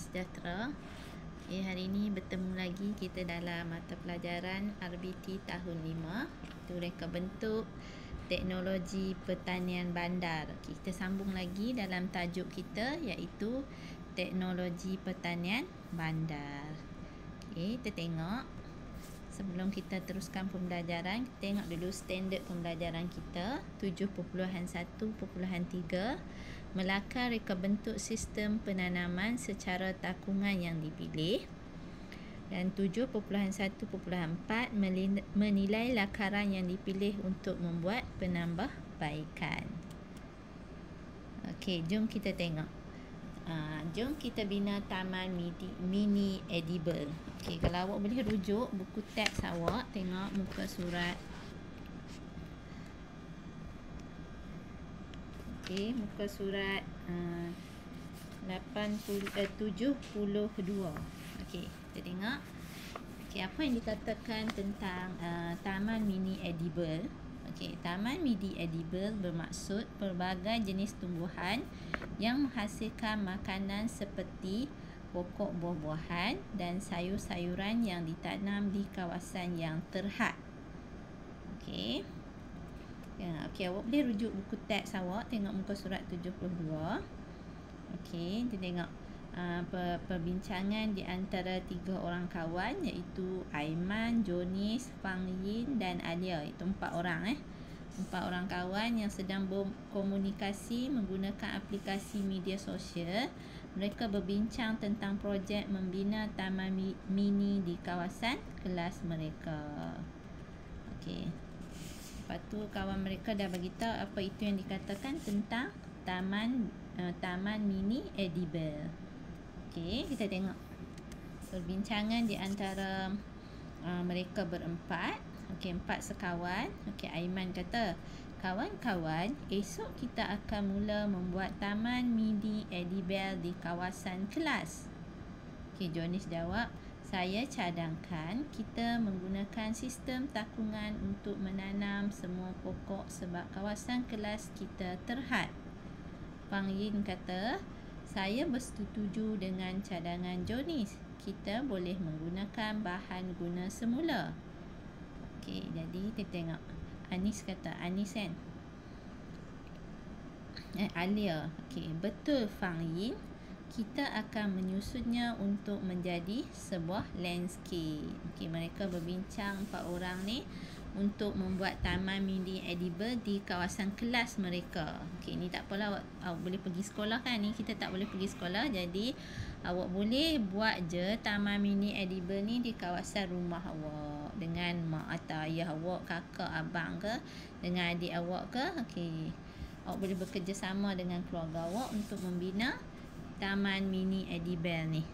sejahtera. Hari ini bertemu lagi kita dalam mata pelajaran RBT tahun 5. Itu reka bentuk teknologi pertanian bandar. Kita sambung lagi dalam tajuk kita iaitu teknologi pertanian bandar. Kita tengok. Sebelum kita teruskan pembelajaran, kita tengok dulu standard pembelajaran kita 7.1.3. Melakar reka bentuk sistem penanaman secara takungan yang dipilih. Dan 7.1.4 menilai lakaran yang dipilih untuk membuat penambahbaikan. Okey, jom kita tengok. Jom kita bina taman mini edible. Okey, kalau awak boleh rujuk buku teks awak, tengok muka surat. Okey, muka surat 72. Okey, kita tengok. Okey, apa yang dikatakan tentang taman mini edible? Okey, taman mini edible bermaksud pelbagai jenis tumbuhan yang menghasilkan makanan seperti pokok buah-buahan dan sayur-sayuran yang ditanam di kawasan yang terhad. Okey. Okey, awak boleh rujuk buku teks awak, tengok muka surat 72. Okey, kita tengok perbincangan di antara 3 orang kawan iaitu Aiman, Jonis, Fang Yin dan Alia. Itu 4 orang 4 orang kawan yang sedang berkomunikasi menggunakan aplikasi media sosial. Mereka berbincang tentang projek membina taman mini di kawasan kelas mereka. Okey. Lepas tu kawan mereka dah beritahu apa itu yang dikatakan tentang taman mini edible. Okey, kita tengok perbincangan di antara mereka berempat. Okey, 4 sekawan. Okey, Aiman kata, "Kawan-kawan, esok kita akan mula membuat taman mini edible di kawasan kelas." Okey, Jonis jawab, "Saya cadangkan kita menggunakan sistem takungan untuk menanam semua pokok sebab kawasan kelas kita terhad." Fang Yin kata, "Saya bersetuju dengan cadangan Jonis. Kita boleh menggunakan bahan guna semula." Okey, jadi kita tengok. Anis kata, Anis kan? Alia. Okey, betul Fang Yin. Kita akan menyusunnya untuk menjadi sebuah landscape. Okey, mereka berbincang 4 orang ni untuk membuat taman mini edible di kawasan kelas mereka. Okey, ni tak apalah, awak boleh pergi sekolah kan, ni kita tak boleh pergi sekolah, jadi awak boleh buat je taman mini edible ni di kawasan rumah awak dengan mak atau ayah awak, kakak, abang ke, dengan adik awak ke. Okey, awak boleh bekerjasama dengan keluarga awak untuk membina taman mini edible ni.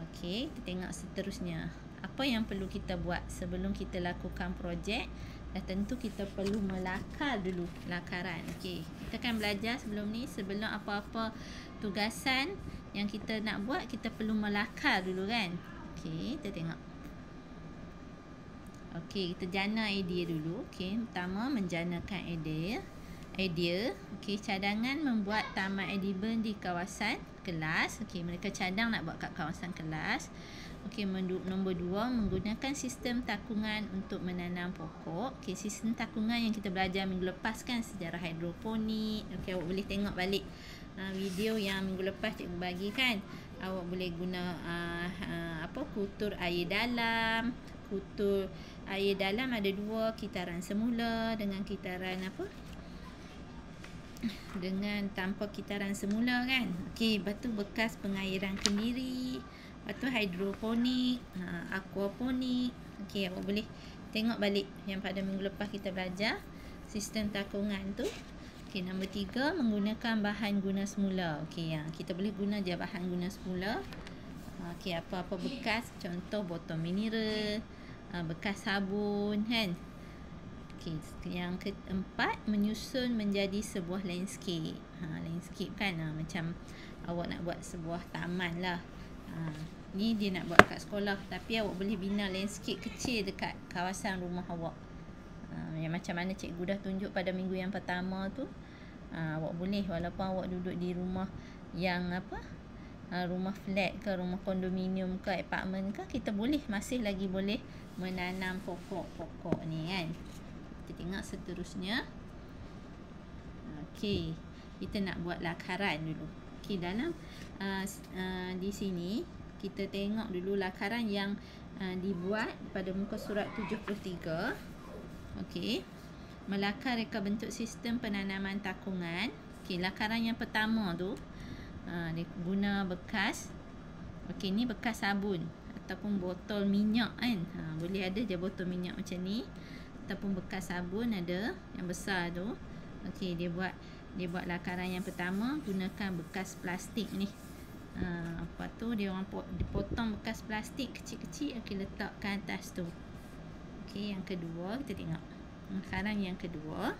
Okey, kita tengok seterusnya. Apa yang perlu kita buat sebelum kita lakukan projek? Dah tentu kita perlu melakar dulu lakaran. Okey, kita kan belajar sebelum ni, sebelum apa-apa tugasan yang kita nak buat, kita perlu melakar dulu kan. Okey, kita tengok. Okey, kita jana idea dulu. Okey, pertama menjanakan idea. Okey, cadangan membuat taman edible di kawasan kelas. Okey, mereka cadang nak buat kat kawasan kelas. Okey, nombor 2, menggunakan sistem takungan untuk menanam pokok. Okey, sistem takungan yang kita belajar minggu lepas kan, sejarah hidroponik. Okey, awak boleh tengok balik video yang minggu lepas cikgu bagi kan. Awak boleh guna kultur air dalam. Kultur air dalam ada 2, kitaran semula dengan kitaran dengan tanpa kitaran semula kan. Okey, lepas tu bekas pengairan kendiri. Lepas tu hidroponik, aquaponik. Okey, awak boleh tengok balik yang pada minggu lepas kita belajar sistem takungan tu. Okey, nombor 3, menggunakan bahan guna semula. Okey, kita boleh guna je bahan guna semula. Okey, apa-apa bekas, contoh botol mineral, bekas sabun kan. Okey, yang keempat, menyusun menjadi sebuah landscape. Landscape kan, macam awak nak buat sebuah taman lah. Ni dia nak buat kat sekolah, tapi awak boleh bina landscape kecil dekat kawasan rumah awak. Yang macam mana cikgu dah tunjuk pada minggu yang pertama tu. Awak boleh, walaupun awak duduk di rumah yang rumah flat ke, rumah kondominium ke, apartment ke, kita masih lagi boleh menanam pokok-pokok ni kan. Kita tengok seterusnya. Okey, kita nak buat lakaran dulu. Okey, dalam di sini kita tengok dulu lakaran yang dibuat pada muka surat 73. Okey, melakar reka bentuk sistem penanaman takungan. Okey, lakaran yang pertama tu dia guna bekas. Okey, ni bekas sabun ataupun botol minyak kan. Boleh ada je botol minyak macam ni, ataupun bekas sabun ada yang besar tu. Okey, dia buat lakaran yang pertama gunakan bekas plastik ni. Lepas tu dia orang dipotong bekas plastik kecil-kecil, okey, letakkan atas tu. Okey, yang kedua kita tengok. Lakaran yang kedua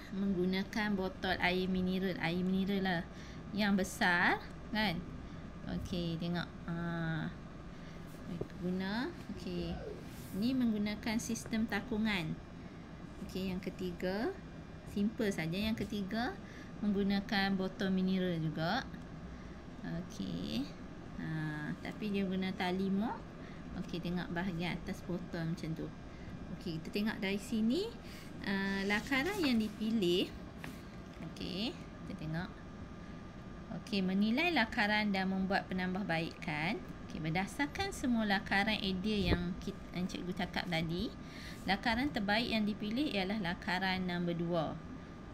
menggunakan botol air mineral lah yang besar kan. Okey, tengok. Guna. Okey. Ni menggunakan sistem takungan. Okey, yang ketiga simple saja. Yang ketiga menggunakan botol mineral juga. Okey. Tapi dia guna tali mop. Okey, tengok bahagian atas botol macam tu. Okey, kita tengok dari sini lakaran yang dipilih. Okey, kita tengok. Okey, menilai lakaran dan membuat penambahbaikan. Okey, berdasarkan semua lakaran idea yang cikgu cakap tadi, lakaran terbaik yang dipilih ialah lakaran nombor 2.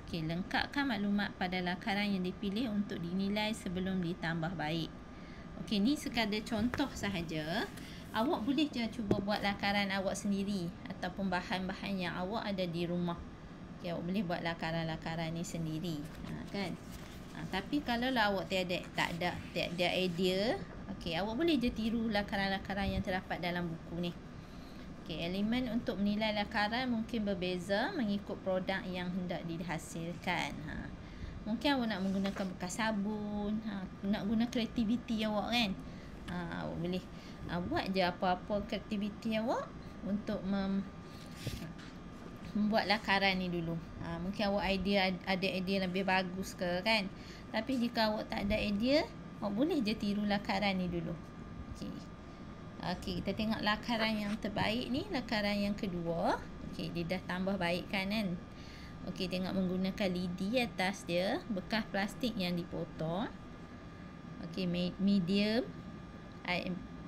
Okey, lengkapkan maklumat pada lakaran yang dipilih untuk dinilai sebelum ditambah baik. Okey, ni sekadar contoh sahaja. Awak boleh je cuba buat lakaran awak sendiri ataupun bahan-bahan yang awak ada di rumah. Okey, awak boleh buat lakaran-lakaran ni sendiri. Kan? Tapi kalau lah awak tak ada idea, okey, awak boleh je tiru lakaran-lakaran yang terdapat dalam buku ni. Okey, elemen untuk menilai lakaran mungkin berbeza mengikut produk yang hendak dihasilkan. Mungkin awak nak menggunakan bekas sabun, nak guna kreativiti awak kan. Awak boleh buat je apa-apa kreativiti awak untuk membuat lakaran ni dulu. Mungkin awak ada idea lebih bagus ke kan. Tapi jika awak tak ada idea, awak boleh je tiru lakaran ni dulu. Okey, kita tengok lakaran yang terbaik ni, lakaran yang kedua. Okey, dia dah tambah baik kan. Okey, tengok menggunakan lidi atas dia, bekas plastik yang dipotong. Okey, medium,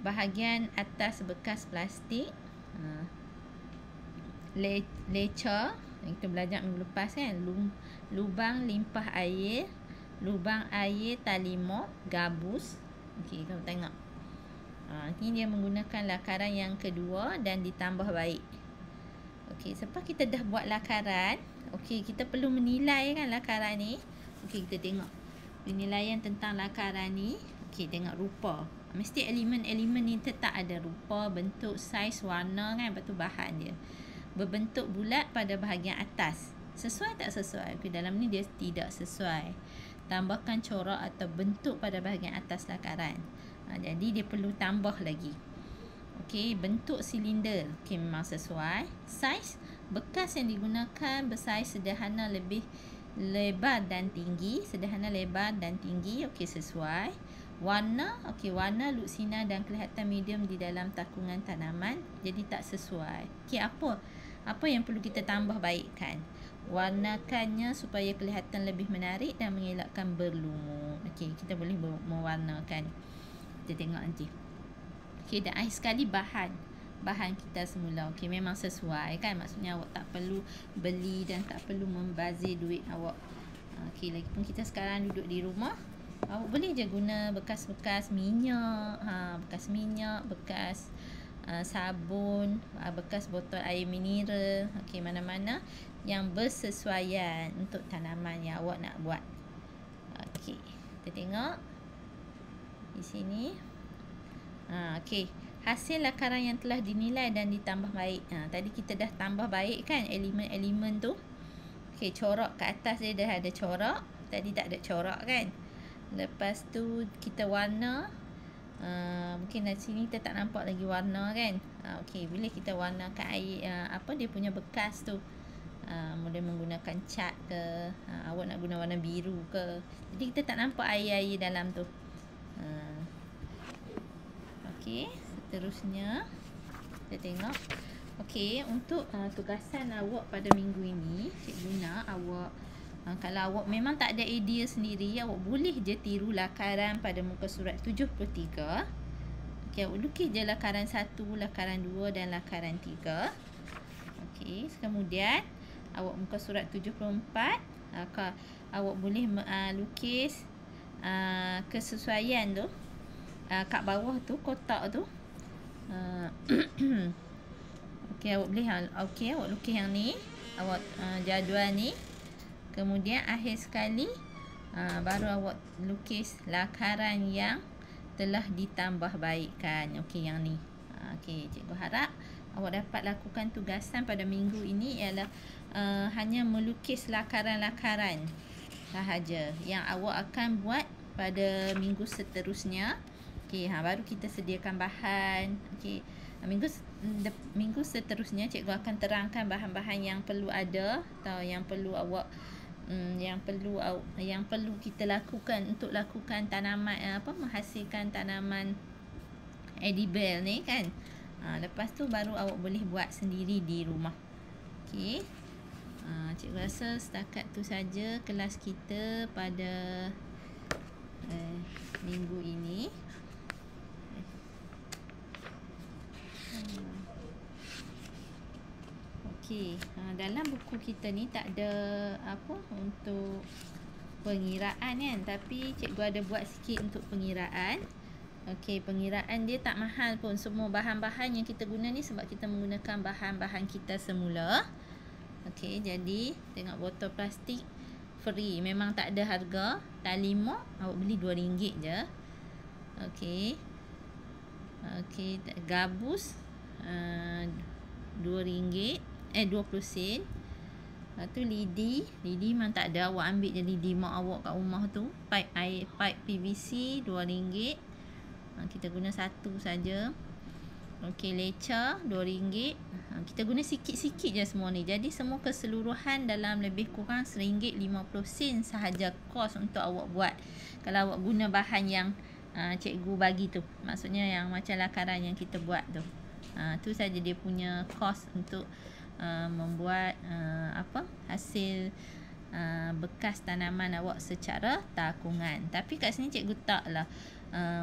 bahagian atas bekas plastik. Leca, kita belajar minggu lepas kan. Lubang limpah air, lubang air tali mop, gabus. Okey, kamu tengok. Ini dia menggunakan lakaran yang kedua dan ditambah baik. Okey, sebab kita dah buat lakaran, okey, kita perlu menilai kan lakaran ni. Okey, kita tengok penilaian tentang lakaran ni. Okey, tengok rupa. Mesti elemen-elemen ni tetap ada rupa, bentuk, saiz, warna kan, betul bahan dia. Berbentuk bulat pada bahagian atas. Sesuai tak sesuai? Okey, dalam ni dia tidak sesuai. Tambahkan corak atau bentuk pada bahagian atas lakaran. Jadi dia perlu tambah lagi. Okey, bentuk silinder. Okey, memang sesuai. Saiz, bekas yang digunakan bersaiz sederhana, lebih lebar dan tinggi. Sederhana, lebar dan tinggi. Okey, sesuai. Warna, okey, warna luksina dan kelihatan medium di dalam takungan tanaman. Jadi tak sesuai. Okey, apa yang perlu kita tambah baikkan? Warnakannya supaya kelihatan lebih menarik dan mengelakkan berlumut. Okey, kita boleh mewarnakan. Kita tengok nanti. Okey, dan akhir sekali bahan kita semula. Okey, memang sesuai kan. Maksudnya awak tak perlu beli dan tak perlu membazir duit awak. Okey, lagipun kita sekarang duduk di rumah, awak boleh je guna bekas-bekas minyak, bekas sabun, bekas botol air mineral. Okey, mana-mana yang bersesuaian untuk tanaman yang awak nak buat. Okey, kita tengok di sini. Okey, hasil lakaran yang telah dinilai dan ditambah baik. Tadi kita dah tambah baik kan elemen-elemen tu. Okey, corak kat atas dia dah ada corak. Tadi tak ada corak kan. Lepas tu kita warna. Mungkin dari sini kita tak nampak lagi warna kan. Okey, boleh kita warnakan air dia punya bekas tu. Boleh menggunakan cat ke, awak nak guna warna biru ke. Jadi kita tak nampak air-air dalam tu. Okey, seterusnya kita tengok. Okey, untuk tugasan awak pada minggu ini, cikgu nak awak kalau awak memang tak ada idea sendiri, awak boleh je tiru lakaran pada muka surat 73. Okey, awak lukis je lakaran 1, lakaran 2 dan lakaran 3. Okey, kemudian awak muka surat 74, awak boleh lukis kesesuaian tu kat bawah tu, kotak tu. Okey, awak boleh awak lukis yang ni, awak jadual ni. Kemudian akhir sekali baru awak lukis lakaran yang telah ditambah baikkan. Okey, yang ni. Okey, cikgu harap awak dapat lakukan tugasan pada minggu ini ialah hanya melukis lakaran-lakaran sahaja yang awak akan buat pada minggu seterusnya. Okey, baru kita sediakan bahan. Okey, minggu seterusnya cikgu akan terangkan bahan-bahan yang perlu ada atau yang perlu awak yang perlu kita lakukan untuk lakukan tanaman menghasilkan tanaman edible ni kan. Lepas tu baru awak boleh buat sendiri di rumah. Okey. Cikgu rasa setakat tu saja kelas kita pada minggu ini. Okey, dalam buku kita ni tak ada untuk pengiraan kan, tapi cikgu ada buat sikit untuk pengiraan. Okey, pengiraan dia tak mahal pun. Semua bahan-bahan yang kita guna ni sebab kita menggunakan bahan-bahan kita semula. Okey, jadi tengok botol plastik free, memang tak ada harga. Talimo awak beli RM2 je. Okey. Okey, gabus RM2, 20 sen. Lepas tu lidi memang tak ada, awak ambil je lidi mak awak kat rumah tu. Pipe PVC RM2. Kita guna satu saja. Okey, leca RM2. Kita guna sikit-sikit je semua ni. Jadi semua keseluruhan dalam lebih kurang RM1.50 sahaja kos untuk awak buat. Kalau awak guna bahan yang cikgu bagi tu, maksudnya yang macam lakaran yang kita buat tu. Tu saja dia punya kos untuk membuat hasil bekas tanaman awak secara takungan. Tapi kat sini cikgu taklah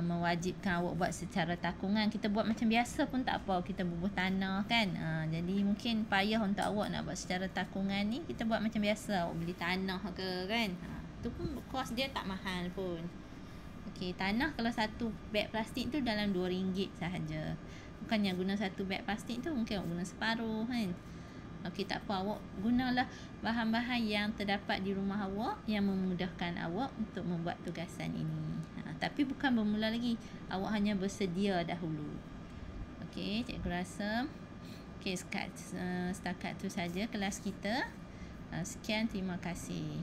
mewajibkan awak buat secara takungan. Kita buat macam biasa pun tak apa, kita bubuh tanah kan. Jadi mungkin payah untuk awak nak buat secara takungan ni. Kita buat macam biasa, awak beli tanah ke kan. Tu pun kos dia tak mahal pun. Okey, tanah kalau satu beg plastik tu dalam RM2 sahaja. Bukannya guna satu beg plastik tu, mungkin awak guna separuh kan. Okey, tak apa, awak gunalah bahan-bahan yang terdapat di rumah awak yang memudahkan awak untuk membuat tugasan ini. Tapi bukan bermula lagi, awak hanya bersedia dahulu. Okey, cikgu rasa okey, setakat tu saja kelas kita. Sekian, terima kasih.